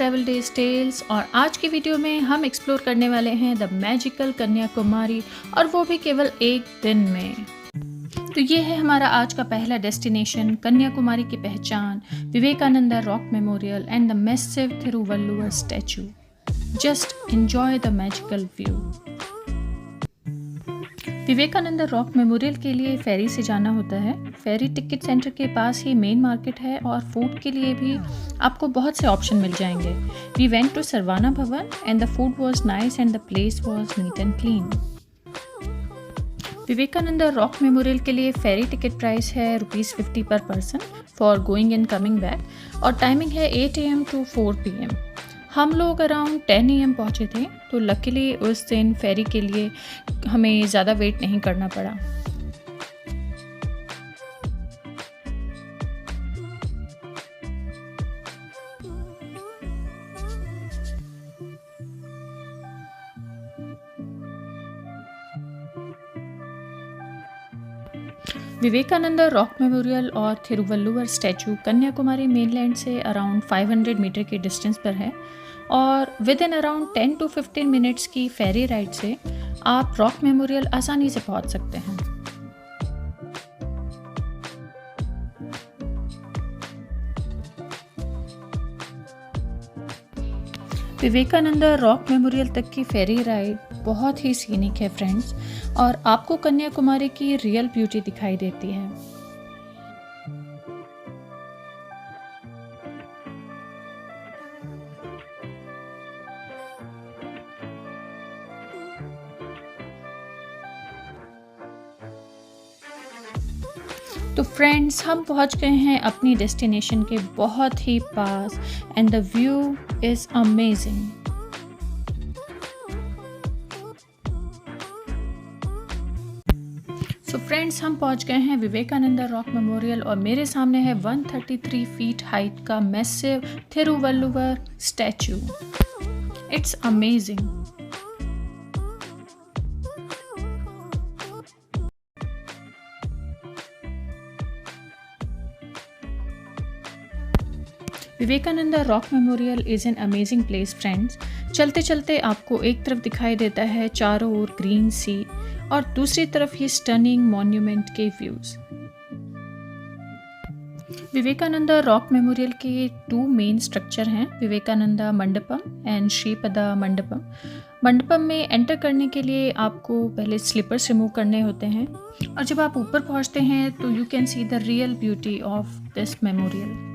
Travel days tales और आज की वीडियो में हम एक्सप्लोर करने वाले हैं द मैजिकल कन्याकुमारी और वो भी केवल एक दिन में। तो ये है हमारा आज का पहला डेस्टिनेशन, कन्याकुमारी की पहचान, Vivekananda rock memorial and the massive Thiruvalluvar statue. Just enjoy the magical view. Vivekananda rock memorial के लिए फेरी से जाना होता है। फेरी टिकट सेंटर के पास ही मेन मार्केट है और फूड के लिए भी आपको बहुत से ऑप्शन मिल जाएंगे। वी वेंट टू सरवाना भवन and the food was nice and the place was neat and clean. Vivekananda rock memorial के लिए फेरी टिकट प्राइस है ₹50 पर person for going and coming back और टाइमिंग है 8 AM to 4 PM। हम लोग अराउंड 10 AM पहुँचे थे, तो लकीली उस दिन फेरी के लिए हमें ज़्यादा वेट नहीं करना पड़ा। विवेकानंदा रॉक मेमोरियल और थिरुवल्लुवर स्टैचू कन्याकुमारी मेनलैंड से अराउंड 500 मीटर के डिस्टेंस पर है और with in around 10 to 15 minutes की फेरी राइड से आप रॉक मेमोरियल आसानी से पहुंच सकते हैं। विवेकानंदा रॉक मेमोरियल तक की फेरी राइड बहुत ही सीनिक है फ्रेंड्स, और आपको कन्याकुमारी की रियल ब्यूटी दिखाई देती है। तो फ्रेंड्स, हम पहुंच गए हैं अपनी डेस्टिनेशन के बहुत ही पास and the view is amazing. So friends, हम पहुंच गए हैं विवेकानंदा रॉक मेमोरियल और मेरे सामने है 133 फीट हाइट का massive Thiruvalluvar statue. It's amazing. Vivekananda rock memorial is an amazing place friends. चलते चलते आपको एक तरफ दिखाई देता है चारों ओर ग्रीन सी और दूसरी तरफ ये स्टनिंग मॉन्यूमेंट के व्यूज़। विवेकानंदा रॉक मेमोरियल के 2 मेन स्ट्रक्चर हैं, विवेकानंदा मंडपम एंड श्रीपदा मंडपम। मंडपम में एंटर करने के लिए आपको पहले स्लीपर्स रिमूव करने होते हैं और जब आप ऊपर पहुंचते हैं तो you can see the real beauty of this memorial.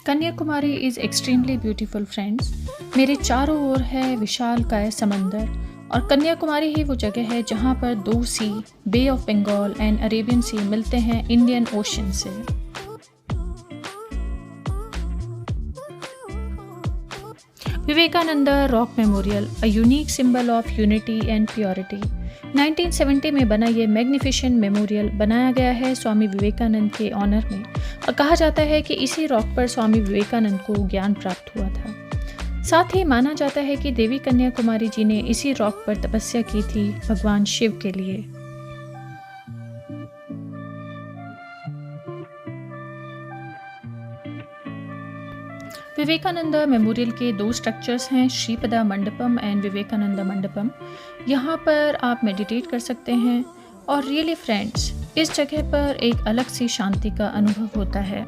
Kanyakumari is extremely beautiful friends. मेरे चारों ओर है विशालकाय समंदर और कन्याकुमारी ही वो जगह है जहाँ पर 2 सी, बे ऑफ बंगाल एंड अरेबियन सी मिलते हैं इंडियन ओशन से। Vivekananda rock memorial, a unique symbol of unity and purity. 1970 में बना ये मैग्निफिसेंट मेमोरियल बनाया गया है स्वामी विवेकानंद के ऑनर में और कहा जाता है कि इसी रॉक पर स्वामी विवेकानंद को ज्ञान प्राप्त हुआ था। साथ ही माना जाता है कि देवी कन्याकुमारी जी ने इसी रॉक पर तपस्या की थी भगवान शिव के लिए। विवेकानंदा मेमोरियल के 2 स्ट्रक्चर्स हैं, श्रीपदा मंडपम एंड विवेकानंदा मंडपम। यहाँ पर आप मेडिटेट कर सकते हैं और रियली फ्रेंड्स, इस जगह पर एक अलग सी शांति का अनुभव होता है।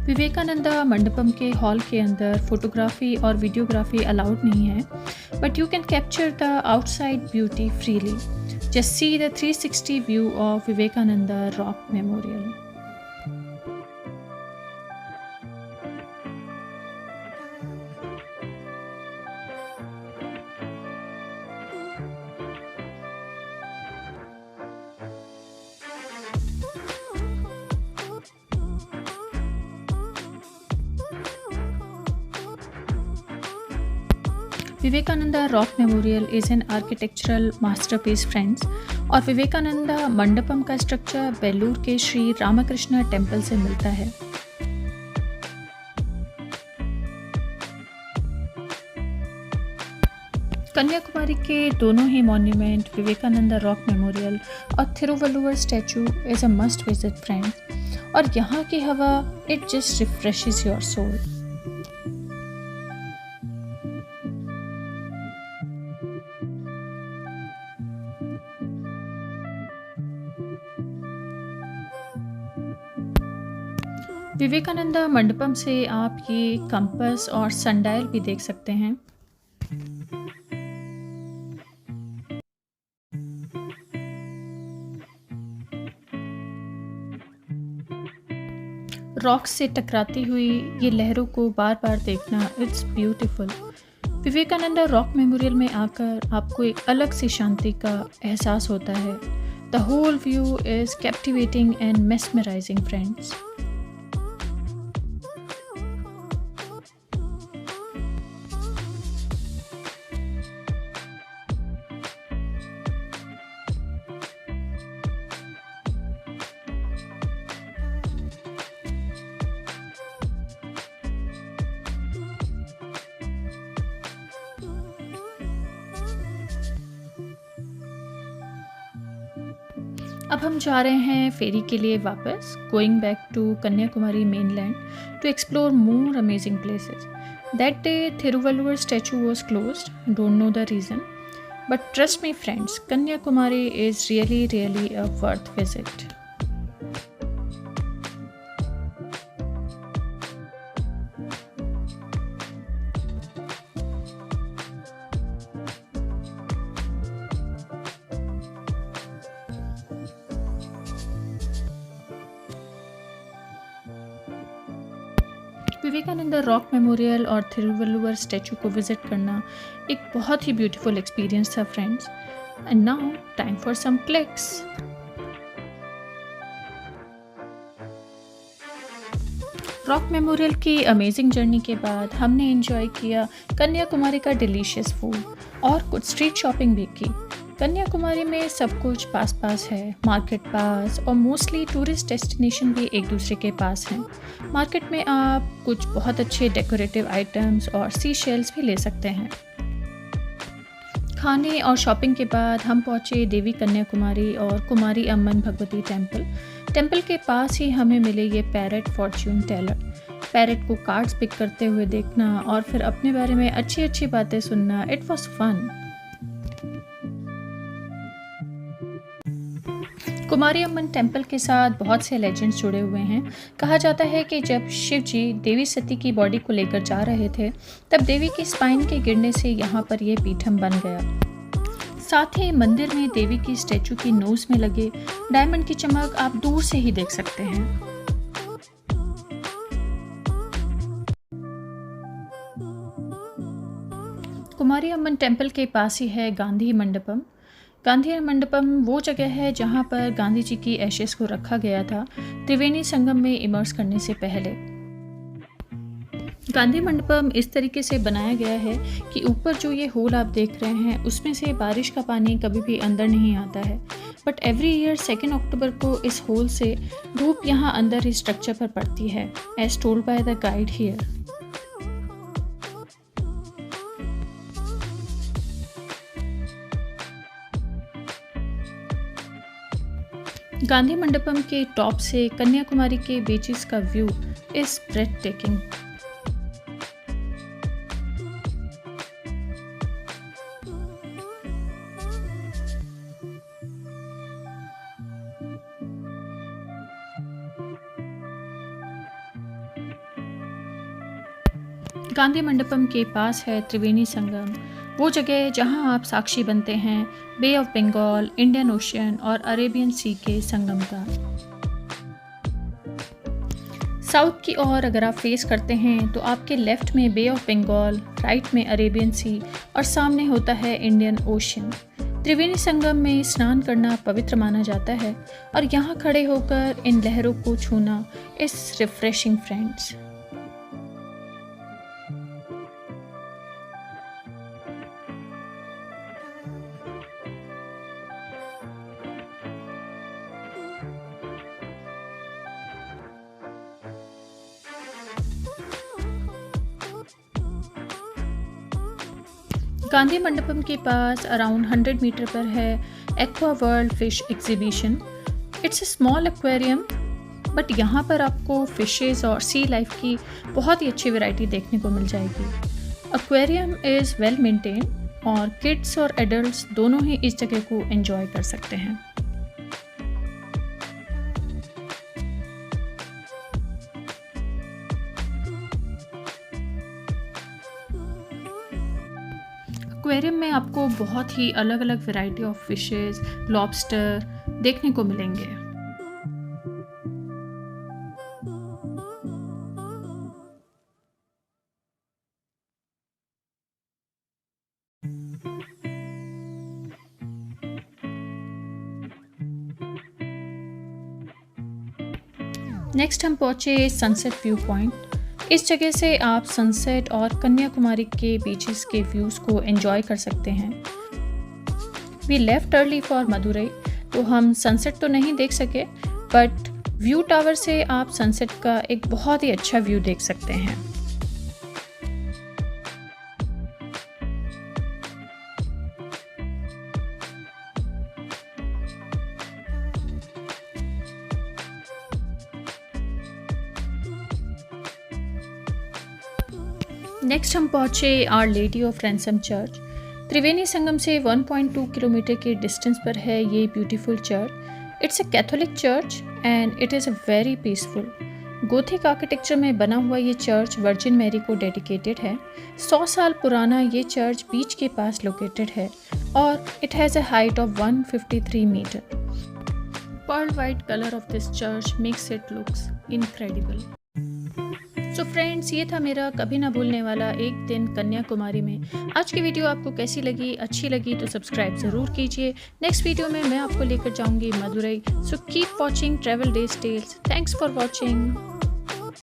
विवेकानंदा मंडपम के हॉल के अंदर फोटोग्राफी और वीडियोग्राफी अलाउड नहीं है, but you can capture the outside beauty freely. Just see the 360 view of Vivekananda Rock Memorial. Vivekananda rock memorial is an architectural masterpiece friends और विवेकानंदा मंडपम का स्ट्रक्चर बेलूर के श्री रामकृष्ण टेम्पल से मिलता है। कन्याकुमारी के दोनों ही मॉन्यूमेंट, विवेकानंदा रॉक मेमोरियल और Thiruvalluvar statue is a must visit friend. और यहाँ की हवा, it just refreshes your soul. Vivekananda Mandapam से आप ये कंपास और सनडायल भी देख सकते हैं। रॉक्स से टकराती हुई ये लहरों को बार बार देखना, it's beautiful. Vivekananda rock memorial में आकर आपको एक अलग सी शांति का एहसास होता है। The whole view is captivating and mesmerising friends. अब हम जा रहे हैं फेरी के लिए वापस, going back to Kanyakumari mainland to explore more amazing places. That day Thiruvalluvar statue was closed, don't know the reason, but trust me friends, Kanyakumari is really a worth visit. Vivekananda rock memorial और Thiruvalluvar statue को visit करना एक बहुत ही beautiful experience था friends. And now time for some clicks. Rock memorial की amazing journey के बाद हमने एंजॉय किया कन्याकुमारी का डिलीशियस फूड और कुछ स्ट्रीट शॉपिंग भी की। कन्याकुमारी में सब कुछ पास पास है, मार्केट पास और मोस्टली टूरिस्ट डेस्टिनेशन भी एक दूसरे के पास हैं। मार्केट में आप कुछ बहुत अच्छे डेकोरेटिव आइटम्स और सी शेल्स भी ले सकते हैं। खाने और शॉपिंग के बाद हम पहुँचे देवी कन्याकुमारी और कुमारी अम्मन भगवती टेम्पल के पास ही हमें मिले ये पैरेट फॉर्च्यून टेलर। पैरेट को कार्ड्स पिक करते हुए देखना और फिर अपने बारे में अच्छी अच्छी बातें सुनना, it was fun. Kumari Amman temple के साथ बहुत से लेजेंड्स जुड़े हुए हैं। कहा जाता है कि जब शिव जी देवी सती की बॉडी को लेकर जा रहे थे, तब देवी की स्पाइन के गिरने से यहाँ पर यह पीठम बन गया। साथ ही मंदिर में देवी की स्टैचू की नोज में लगे डायमंड की चमक आप दूर से ही देख सकते हैं। कुमारी अम्मन टेम्पल के पास ही है गांधी मंडपम। गांधी मंडपम वो जगह है जहाँ पर गांधी जी की एशेस को रखा गया था त्रिवेणी संगम में इमर्स करने से पहले। गांधी मंडपम इस तरीके से बनाया गया है कि ऊपर जो ये होल आप देख रहे हैं उसमें से बारिश का पानी कभी भी अंदर नहीं आता है, बट एवरी ईयर 2 अक्टूबर को इस होल से धूप यहाँ अंदर इस स्ट्रक्चर पर पड़ती है, as told by the guide here. Gandhi Mandapam के टॉप से कन्याकुमारी के बीचेस का view is breathtaking. Gandhi Mandapam के पास है त्रिवेणी संगम, वो जगह जहां आप साक्षी बनते हैं बे ऑफ बंगाल, इंडियन ओशन और अरेबियन सी के संगम का। साउथ की ओर अगर आप फेस करते हैं तो आपके लेफ्ट में बे ऑफ बंगाल, राइट में अरेबियन सी और सामने होता है इंडियन ओशन। त्रिवेणी संगम में स्नान करना पवित्र माना जाता है और यहाँ खड़े होकर इन लहरों को छूना is refreshing friends. Gandhi Mandapam के पास अराउंड 100 मीटर पर है aqua world fish exhibition. It's a small aquarium, but यहाँ पर आपको फिशेस और सी लाइफ की बहुत ही अच्छी वैरायटी देखने को मिल जाएगी। एक्वेरियम इज़ वेल मेंटेन और किड्स और एडल्ट्स दोनों ही इस जगह को एंजॉय कर सकते हैं। एक्वेरियम में आपको बहुत ही अलग अलग वैरायटी ऑफ फिशेस, लॉबस्टर देखने को मिलेंगे। नेक्स्ट हम पहुँचे सनसेट व्यू पॉइंट। इस जगह से आप सनसेट और कन्याकुमारी के बीचेस के व्यूज़ को एंजॉय कर सकते हैं। We left early for Madurai, तो हम सनसेट तो नहीं देख सके, बट व्यू टावर से आप सनसेट का एक बहुत ही अच्छा व्यू देख सकते हैं। नेक्स्ट हम पहुँचे Our Lady of Ransom church. Triveni Sangam से 1.2 किलोमीटर के डिस्टेंस पर है ये beautiful church. It's a Catholic church and it is a very peaceful. Gothic architecture में बना हुआ ये चर्च वर्जिन मैरी को डेडिकेटेड है। 100 साल पुराना ये चर्च बीच के पास लोकेटेड है और it has a height of 153 metre. Pearl white colour of this church makes it looks incredible. So friends, ये था मेरा कभी ना भूलने वाला एक दिन कन्याकुमारी में। आज की वीडियो आपको कैसी लगी? अच्छी लगी तो सब्सक्राइब ज़रूर कीजिए। नेक्स्ट वीडियो में मैं आपको लेकर जाऊंगी Madurai. So keep watching travel days tales. Thanks for watching.